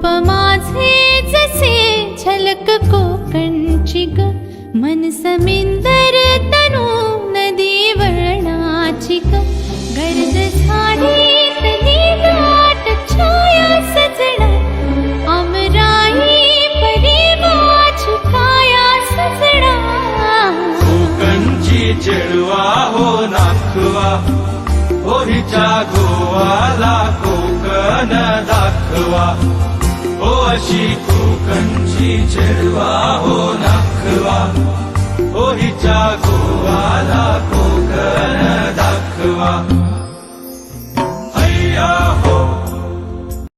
रूप माझे जसे झलक कोकणची ग, मन समिंदर तनु नदी वळणाची ग, गर्द झाडी तली दाट छाया सजना, अमराई परी माझी काया सजना. कोकणची चेडवा हो नाखवा, होळीच्या गोवाला कोकण दाखवा. हो अशी कोकणची चेडवा हो नाखवा, होळीच्या गोवाला कोकण दाखवा.